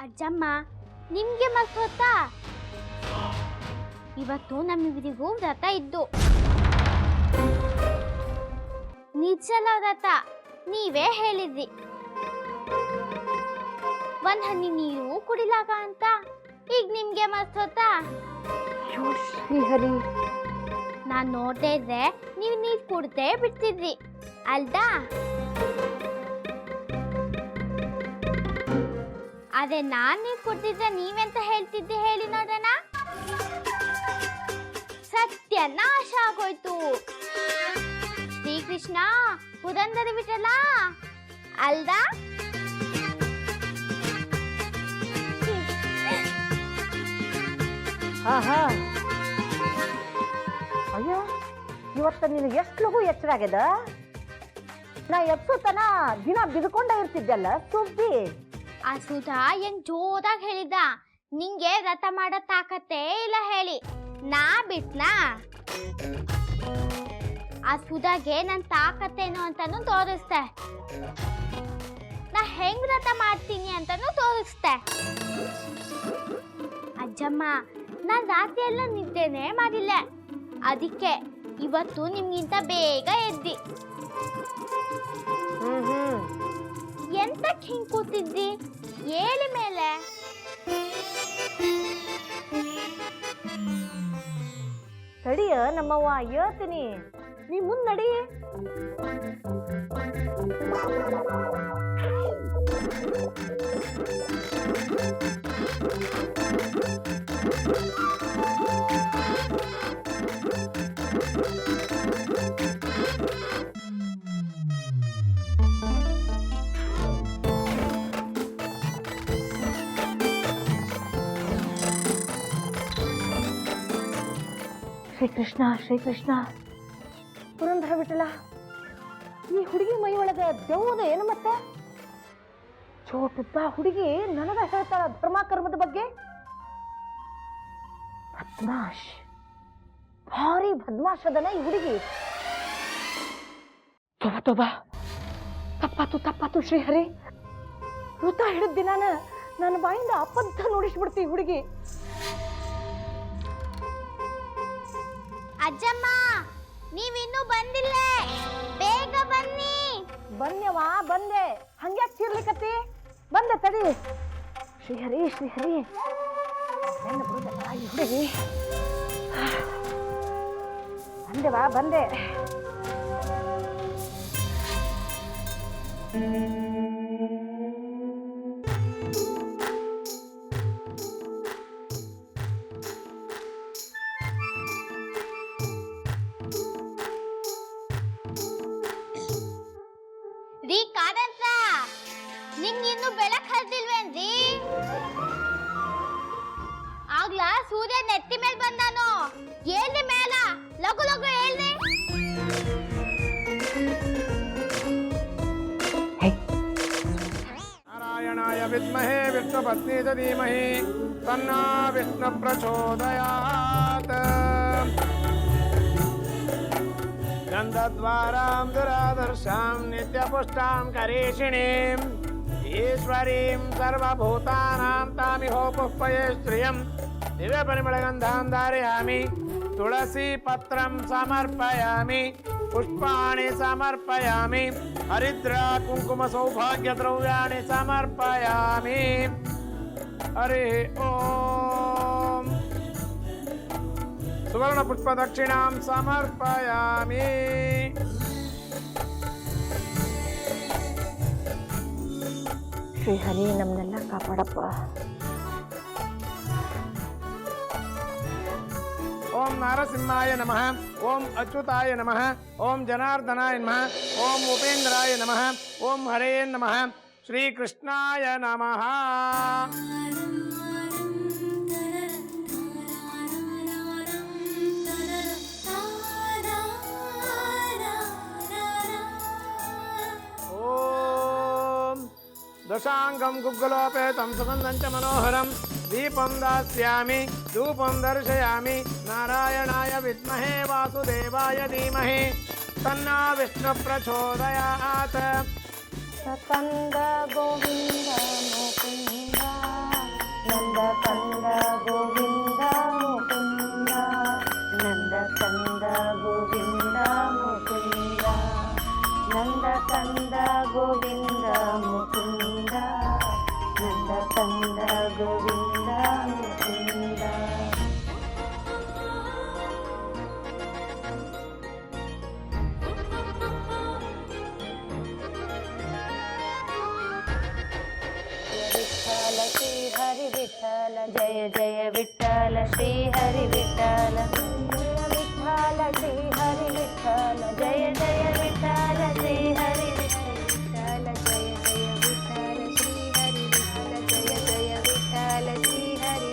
ಅಜ್ಜಮ್ಮ ನಿಮ್ಗೆ ಮರ್ತೋತಾ ಇವತ್ತು ನಮ್ಮಿಬ್ಬರಿಗೂ ವ್ರತ ಇದ್ದು. ನಿಜಲ ವ್ರತ ನೀವೇ ಹೇಳಿದ್ರಿ. ಒಂದ್ ಹನಿ ನೀರು ಕುಡಿಲಾಗ ಅಂತ. ಈಗ ನಿಮ್ಗೆ ಮರ್ತೋತಾ? ಶ್ರೀಹರಿ, ನಾನ್ ನೋಡ್ತಾ ಇದ್ರೆ ನೀವು ನೀರ್ ಕುಡ್ದೇ ಬಿಡ್ತಿದ್ರಿ ಅಲ್ದಾ? ಅದೇ ನಾನ್ ನೀರ್ ಕುಡ್ತಿದ್ರೆ ನೀವೆಂತ ಹೇಳ್ತಿದ್ದೆ ಹೇಳಿ ನೋಡೋಣ. ಸತ್ಯ ನಾಶ ಆಗೋಯ್ತು. ಶ್ರೀಕೃಷ್ಣ ಪುರಂದರ ಬಿಟ್ಟಲ್ಲ ಅಲ್ದಾ? ಅಯ್ಯೋ, ಇವತ್ತ ನಿನಗೆ ಎಷ್ಟು ಲಗು ಎಚ್ಚರ ಆಗ್ಯದ. ನಾ ಎಪ್ಸೋತನ ದಿನ ಬಿದ್ಕೊಂಡ ಇರ್ತಿದ್ದಲ್ಲ ಸುದ್ದಿ. ಆ ಸುಧಾ ಹೆಂಗ್ ಜೋರಾಗಿ ಹೇಳಿದ, ನಿಂಗೆ ವ್ರತ ಮಾಡೋ ತಾಕತ್ತೇ ಇಲ್ಲ ಹೇಳಿ. ನಾ ಬಿಟ್ನಾ? ಆ ಸುಧಾಗೆ ನನ್ ತಾಕತ್ತೇನು ಅಂತಾನು ತೋರಿಸ್ತೆ. ನಾ ಹೆಂಗ್ ವ್ರತ ಮಾಡ್ತೀನಿ ಅಂತಾನು ತೋರಿಸ್ತೆ. ಅಜ್ಜಮ್ಮ, ನಾನ್ ರಾತ್ರಿ ಎಲ್ಲ ನಿದ್ದೆನೇ ಮಾಡಿಲ್ಲ. ಅದಕ್ಕೆ ಇವತ್ತು ನಿಮ್ಗಿಂತ ಬೇಗ ಎದ್ದಿ. ಎಂತಕ್ ಹಿಂಗ್ ಕೂತಿದ್ದಿ? ಏಳಿ ಮೇಲೆ. ತಡಿಯ ನಮ್ಮವ್ವ, ಹೇಳ್ತೀನಿ, ನೀ ಮುಂದ್ ನಡಿ. ಶ್ರೀಕೃಷ್ಣ ಶ್ರೀಕೃಷ್ಣ, ಪುರಂದರ ಬಿಟ್ಟಲ್ಲ. ಈ ಹುಡುಗಿ ಮೈ ಒಳಗ ದೆವ್ವದ ಏನು ಮತ್ತೆ? ಚೋಟುದ್ದ ಹುಡುಗಿ ನನಗ ಹೇಳ್ತಾಳ ಧರ್ಮ ಕರ್ಮದ ಬಗ್ಗೆ. ಬದ್ಮಾಶ್, ಭಾರಿ ಬದ್ಮಾಶ್ ಅದನ ಈ ಹುಡುಗಿ. ತೋಬಾ, ತಪ್ಪಾತು ಶ್ರೀಹರಿ. ವೃತ ಹಿಡಿದ ದಿನಾನ ನನ್ನ ಬಾಯಿಂದ ಅಬದ್ಧ ನೋಡಿಸ್ಬಿಡ್ತಿ ಹುಡುಗಿ. ಅಜ್ಜಮ್ಮ, ನೀವಿನ್ನೂ ಬಂದಿಲ್ಲ, ಬೇಗ ಬನ್ನಿ. ಬನ್ಯವಾ, ಬಂದೆ. ಹಂಗ್ಯಾಕ್ ಚೀರ್ಲಿಕತ್ತಿ? ಬಂದೆ ತಡಿ. ಶ್ರೀಹರಿ ಶ್ರೀಹರಿ, ನನ್ನ ಬರುದಲ್ಲ ಈ ಹುಡುಗಿ. ಬಂದೆವಾ, ಬಂದೆ. ರೀ ಕಾದಂತ, ನಿಂಗಿನ್ನು ಬೆಳಕ್ ಹರಿದಿಲ್ವೇನ್ರಿ? ಆಗ್ಲಾ ಸೂರ್ಯ ನೆತ್ತಿ ಮೇಲ್ ಬಂದಾನು. ಏಳ್ರಿ ಮೇಲ, ಲಗು ಲಗು ಏಳ್ರಿ. ನಾರಾಯಣಾಯ ವಿದ್ಮಹೇ ವಿಷ್ಣುಪತ್ನೀ ಧೀಮಹಿ ತನ್ನೋ ವಿಷ್ಣು ಪ್ರಚೋದಯಾತ್. ಗಂಧದ್ವಾರಾಂ ದುರಾದರ್ಶಾಂ ನಿತ್ಯಪುಷ್ಟಾಂ ಕರೀಷಿಣೀಂ ಈಶ್ವರೀಂ ಸರ್ವಭೂತಾನಾಂ ತಾಮಿಹೋ ಪುಷ್ಪಯೇ ಶ್ರಿಯಂ ದಿವ್ಯ ಪರಿಮಳಗಂಧಾಂ ಧಾರಯಾಮಿ ತುಳಸಿ ಪತ್ರಂ ಸಮರ್ಪಯಾಮಿ ಪುಷ್ಪಾಣಿ ಸಮರ್ಪಯಾಮಿ ಹರಿದ್ರ ಕುಂಕುಮ ಸೌಭಾಗ್ಯ ದ್ರವ್ಯಾಣಿ ಸಮರ್ಪಯಾಮಿ. ಹರಿ ಓಂ. ಸುವರ್ಣ ಪುಷ್ಪ ದಕ್ಷಿಣಾಂ ಸಮರ್ಪಯಾಮಿ. ಶ್ರೀಹರಿ ನಮ್ಮನ್ನೆಲ್ಲ ಕಾಪಾಡಪ್ಪ. ಓಂ ನರಸಿಂಹಾಯ ನಮಃ, ಓಂ ಅಚ್ಯುತಾಯ ನಮಃ, ಓಂ ಜನಾರ್ದನಾಯ ನಮಃ, ಓಂ ಉಪೇಂದ್ರಾಯ ನಮಃ, ಓಂ ಹರೇ ನಮಃ, ಶ್ರೀಕೃಷ್ಣಾಯ ನಮಃ. दशांगम गुग्गुलोपेतं सुगंधं च मनोहरं दीपं दास्यामि धूपं दर्शयामि. नारायणाय विद्महे वासुदेवाय धीमहि तन्नो विष्णु प्रचोदयात्. सकंद गोविंद मुकुंद ನಂದ ಕಂದ ಗೋವಿಂದ ಮುಕುಂದ. ವಿಠಲ ಶ್ರೀ ಹರಿ ವಿಠಲ ಜಯ ಜಯ ವಿಠಲ ಶ್ರೀ ಹರಿ ವಿಠಲ ವಿಠಲ ಶ್ರೀ ಹರಿ ವಿಠಲ ಜಯ ಜಯ ವಿಠಲ ಶ್ರೀ ಹರಿ ವಿಠಲ ಜಯ ಜಯ ವಿಠಲ ಶ್ರೀ ಹರಿ ವಿಠಲ ಜಯ ಜಯ ವಿಠಲ ಶ್ರೀ ಹರಿ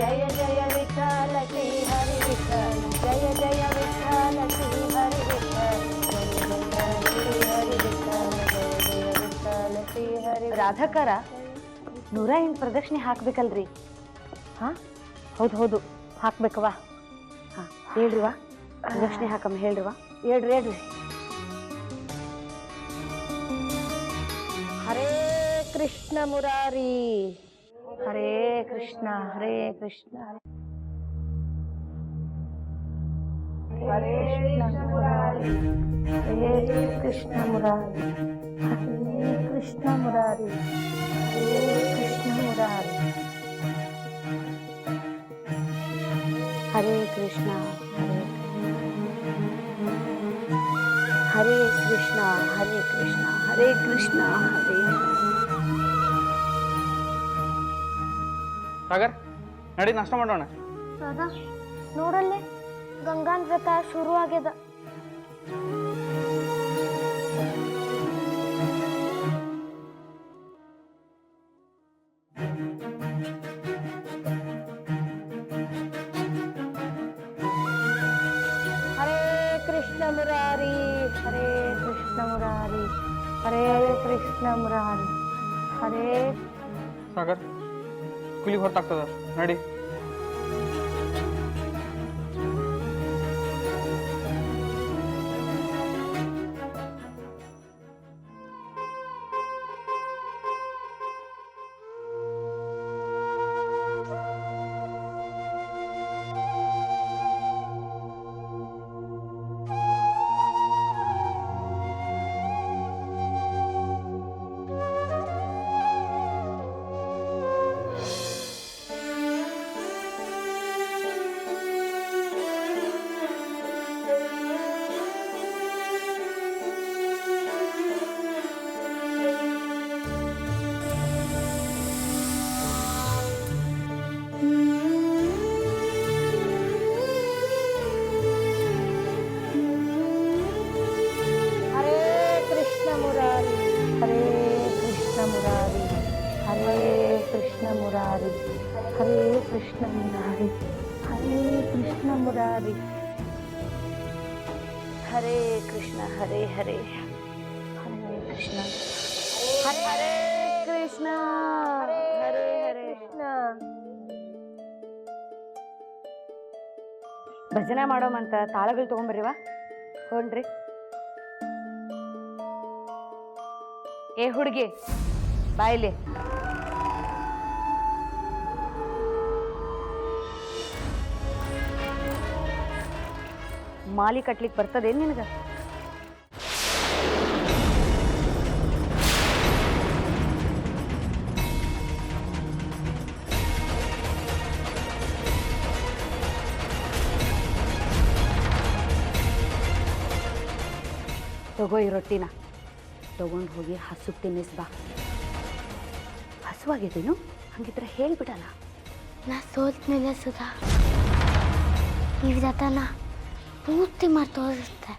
ಜಯ ಜಯ ವಿಠಲ ಶ್ರೀ ಹರಿ ವಿಠಲ ಜಯ ಜಯ ವಿಠಲ ಶ್ರೀ ಹರಿ ವಿಠಲ. ರಾಧಾಕಾರ 108 ಪ್ರದಕ್ಷಿಣೆ ಹಾಕ್ಬೇಕಲ್ರಿ? ಹಾಂ ಹೌದು ಹಾಕ್ಬೇಕವಾ? ಹಾಂ ಹೇಳ್ರಿವಾ, ಪ್ರದಕ್ಷಿಣೆ ಹಾಕಮ್ಮ ಹೇಳ್ರಿವಾ. ಹೇಳ್ರಿ. ಹರೇ ಕೃಷ್ಣ ಮುರಾರಿ, ಹರೇ ಕೃಷ್ಣ ಹರೇ ಕೃಷ್ಣ ಹರೇ ಕೃಷ್ಣ ಮುರಾರಿ, ಹರೇ ಕೃಷ್ಣ ಮುರಾರಿ, ಹರೇ ಕೃಷ್ಣ ಮುರಾರಿ, ಹರೇ ಕೃಷ್ಣ ಮುರಾರಿ, ಹರೇ ಕೃಷ್ಣ ಹರೇ ಕೃಷ್ಣ ಹರೇ ಕೃಷ್ಣ ಹರೇ ಕೃಷ್ಣ ಹರೇ. ಸಾಗರ್ ನಡಿ ನಾಷ್ಟ ಮಾಡೋಣ. ದಾದಾ ನೋಡಲ್ಲೇ ಗಂಗಾನ್ ವ್ರತ ಶುರು ಆಗ್ಯದ. ಹರೇ ಕೃಷ್ಣ ಮುರಾರಿ, ಹರೇ ಕೃಷ್ಣ ಮುರಾರಿ, ಹರೇ ಕೃಷ್ಣ ಮುರಾರಿ, ಹರೇ. ಸಾಗರ್ ಕೂಲಿಗೆ ಹೊತ್ತಾಗ್ತದ ನಡಿ. हरे कृष्ण मुरारी, हरे कृष्ण मुरारी, हरे कृष्ण हरे हरे, हरे कृष्ण हरे कृष्ण हरे हरे कृष्ण. ಭಜನೆ ಮಾಡೋಮಂತ ತಾಳಗಳು ತಗೊಂಬರ್ರಿವಾ. ಹೋನ್ರಿ. ಏ ಹುಡುಗಿ ಬಾಯಿಲಿ. ಮಾಲಿ ಕಟ್ಲಿಕ್ಕೆ ಬರ್ತದೇನು ನಿನಗ? ತಗೋ ಈ ರೊಟ್ಟಿನ ತಗೊಂಡು ಹೋಗಿ ಹಸುಗೆ ತಿನ್ನಿಸ್ಬಾ. ಹಸುವಾಗಿದ್ದೇನು? ಹಂಗಿದ್ರೆ ಹೇಳ್ಬಿಡಲ್ಲ. ನಾ ಸೋತ್ಮೇಲೆ ಸುಧಾ ಈ ವ್ರತನ ಪೂರ್ತಿ ಮಾಡಿ ತೋರಿಸ್ತೆ.